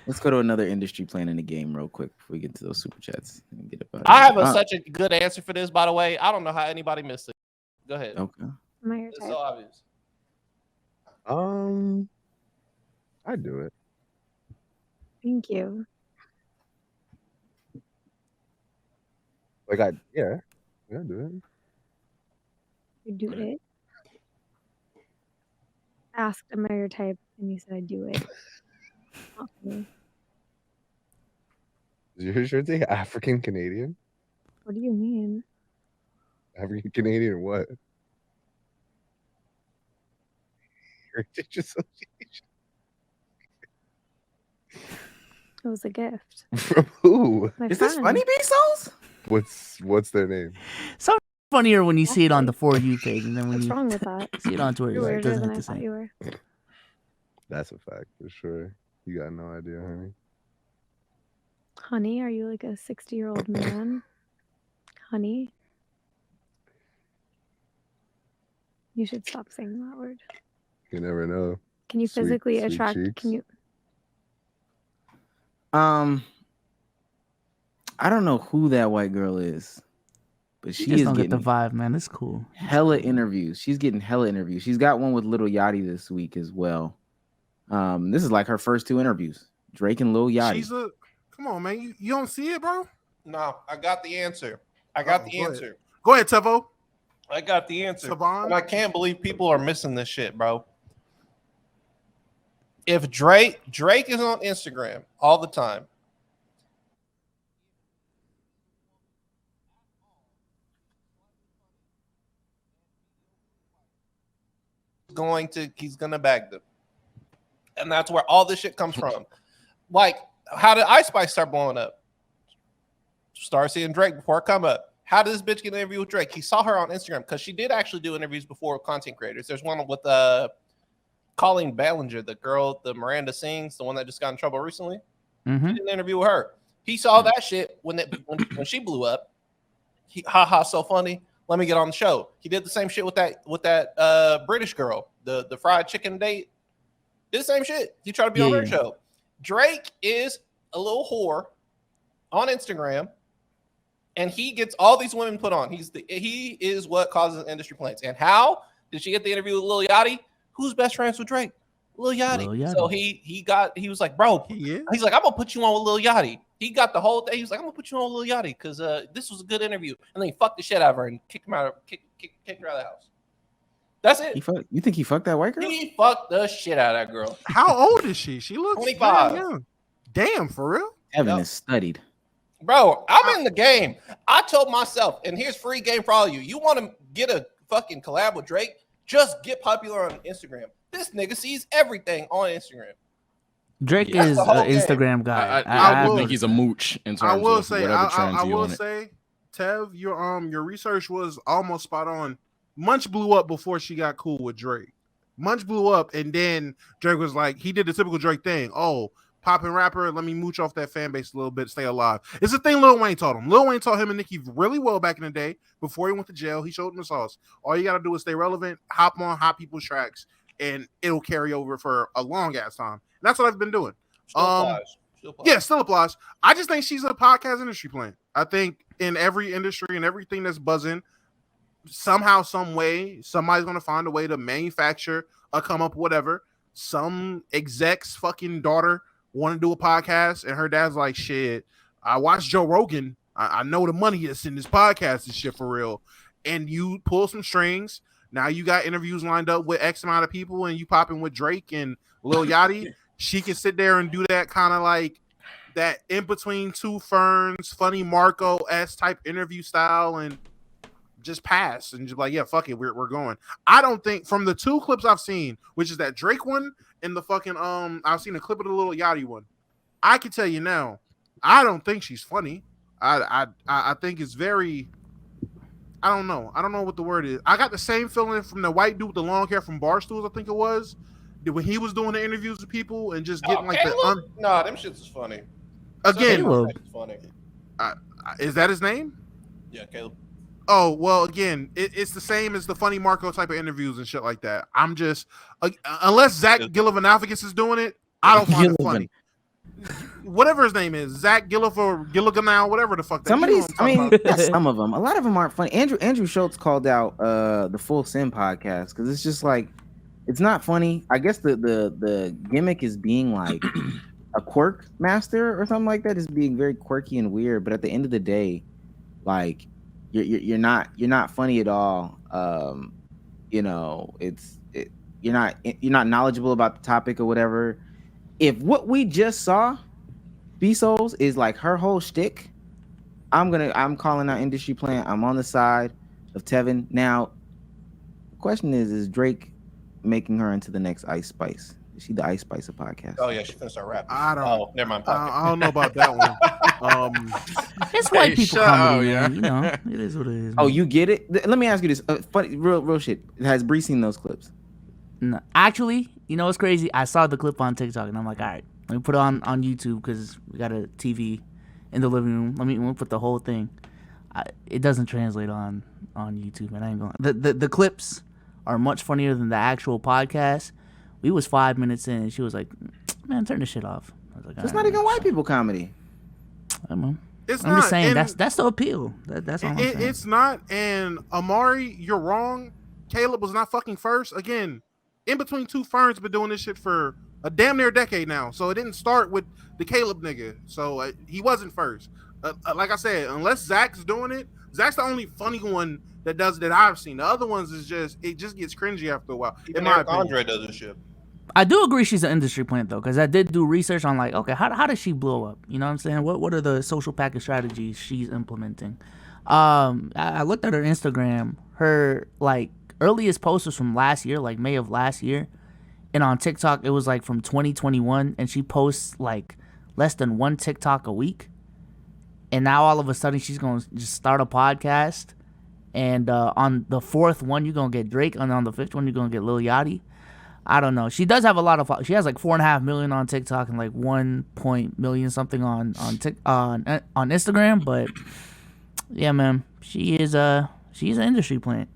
Let's go to another industry plan in the game real quick before we get to those super chats and get up out of I here. have such a good answer for this, by the way. I don't know how anybody missed it. Go ahead. Okay. It's so obvious. I do it. Thank you. Like I do it. You do it. Asked, am I your type? And you said I do it. Not me. Is your shirt say African Canadian? What do you mean? African Canadian what? Heritage Association. It was a gift. From who? My Is this friend. funny, Bezos? What's their name? So funnier when you see it on the For You page, and then when What's you wrong with that? see it on Twitter, You're it weirder doesn't than hit I the thought same. you were. That's a fact for sure. You got no idea, honey. Honey, are you like a 60-year-old man? Honey? You should stop saying that word. You never know. Can you Sweet- physically sweet attract? cheeks. Can you? I don't know who that white girl is, but You she just is don't get getting the vibe, man. It's cool. hella interviews. She's getting hella interviews. She's got one with Lil Yachty this week as well. This is like her first 2 interviews. Drake and Lil Yachty. Come on, man. You don't see it, bro? No, I got the answer. I got the answer. Go ahead, Tevo. I got the answer. Savon? And I can't believe people are missing this shit, bro. If Drake is on Instagram all the time, he's gonna bag them. And that's where all this shit comes from. Like, how did Ice Spice start blowing up? Start seeing Drake before it come up. How did this bitch get an interview with Drake? He saw her on Instagram because she did actually do interviews before with content creators. There's one with Colleen Ballinger, the girl, the Miranda Sings, the one that just got in trouble recently. He did an interview with her. He saw that shit when she blew up. So funny. Let me get on the show. He did the same shit with that British girl, the fried chicken date. Did the same shit. He tried to be on her show. Drake is a little whore on Instagram, and he gets all these women put on. He is what causes industry plants. And how did she get the interview with Lil Yachty? Who's best friends with Drake? Lil Yachty. So he was like, bro, he's like, I'm gonna put you on with Lil Yachty. He got the whole thing. He was like, I'm gonna put you on with Lil Yachty because this was a good interview. And then he fucked the shit out of her and kicked her out of the house. That's it. You think he fucked that white girl? He fucked the shit out of that girl. How old is she? She looks 25. young. Damn, for real? Evan is studied. Bro, I'm in the game. I told myself, and here's free game for all of you. You want to get a fucking collab with Drake? Just get popular on Instagram. This nigga sees everything on Instagram. Drake is an Instagram guy. I think he's a mooch in terms I will of say, whatever trends I you will want it. say, Tev, your research was almost spot on. Munch blew up before she got cool with Drake. Munch blew up, and then Drake was like, he did the typical Drake thing. Oh, popping rapper, let me mooch off that fan base a little bit, stay alive. It's the thing Lil Wayne taught him. Lil Wayne taught him and Nicki really well back in the day before he went to jail. He showed him the sauce. All you got to do is stay relevant, hop on hot people's tracks, and it'll carry over for a long ass time. And that's what I've been doing. Still applies. Yeah, still applies. I just think she's a podcast industry plant. I think in every industry and everything that's buzzing, somehow, some way, somebody's gonna find a way to manufacture or come up with whatever. Some exec's fucking daughter want to do a podcast, and her dad's like, "Shit, I watched Joe Rogan. I know the money that's in this podcast is shit for real." And you pull some strings. Now you got interviews lined up with X amount of people, and you popping with Drake and Lil Yachty. She can sit there and do that kind of like that in between two ferns, funny Marco S type interview style, and just pass and just like, yeah, fuck it, we're going. I don't think from the 2 clips I've seen, which is that Drake one and the fucking I've seen a clip of the Lil Yachty one. I can tell you now, I don't think she's funny. I think it's very. I don't know what the word is. I got the same feeling from the white dude with the long hair from Barstools, I think it was, when he was doing the interviews with people and just getting like Caleb? Nah, them shits is funny. Again, funny. Is that his name? Yeah, Caleb. Oh, well, again, it's the same as the funny Marco type of interviews and shit like that. I'm just unless Zach Galifianakis is doing it, I don't find it funny. whatever his name is, Zach Gilliganau, whatever the fuck. Some of you know these, what I'm I talking mean, about. some of them. A lot of them aren't funny. Andrew Schultz called out the Full Sin podcast because it's just like it's not funny. I guess the gimmick is being like a quirk master or something like that, is being very quirky and weird. But at the end of the day, like you're not funny at all. You know, you're not knowledgeable about the topic or whatever. If what we just saw, B Souls, is like her whole shtick, I'm calling out industry plan. I'm on the side of Tevin. Now, the question is Drake making her into the next Ice Spice? Is she the Ice Spice of podcast? Oh yeah, she finished our rap. I don't. Oh, never mind. I don't know about that one. It's white Hey, people shut comedy, up, man. You know, it is what it is. Oh, man. you get it? Let me ask you this. Funny, real shit. Has Bree seen those clips? No, actually, you know what's crazy? I saw the clip on TikTok, and I'm like, all right, let me put it on YouTube because we got a TV in the living room. Let me put the whole thing. It doesn't translate on YouTube, and I ain't going. The clips are much funnier than the actual podcast. We was 5 minutes in, and she was like, "Man, turn this shit off." I was like, It's not even white people comedy. I'm It's just not, saying and that's the appeal. That's all I'm saying. It's not. And Amari, you're wrong. Caleb was not fucking first. Again, In Between Two Ferns been doing this shit for a damn near decade now. So it didn't start with the Caleb nigga. So he wasn't first. Like I said, unless Zach's doing it, Zach's the only funny one that does that I've seen. The other ones is just gets cringy after a while. Even in my Eric opinion. Andre does this shit. I do agree she's an industry plant though, because I did do research on like, okay, how does she blow up? You know what I'm saying? What are the social package strategies she's implementing? I looked at her Instagram. Her like earliest post was from last year, like May of last year, and on TikTok it was like from 2021, and she posts like less than one TikTok a week. And now all of a sudden she's gonna just start a podcast, and on the fourth one you're gonna get Drake, and on the fifth one you're gonna get Lil Yachty. I don't know. She does have a lot of. She has like 4.5 million on TikTok and like 1 million something on Instagram. But yeah, man, she's an industry plant.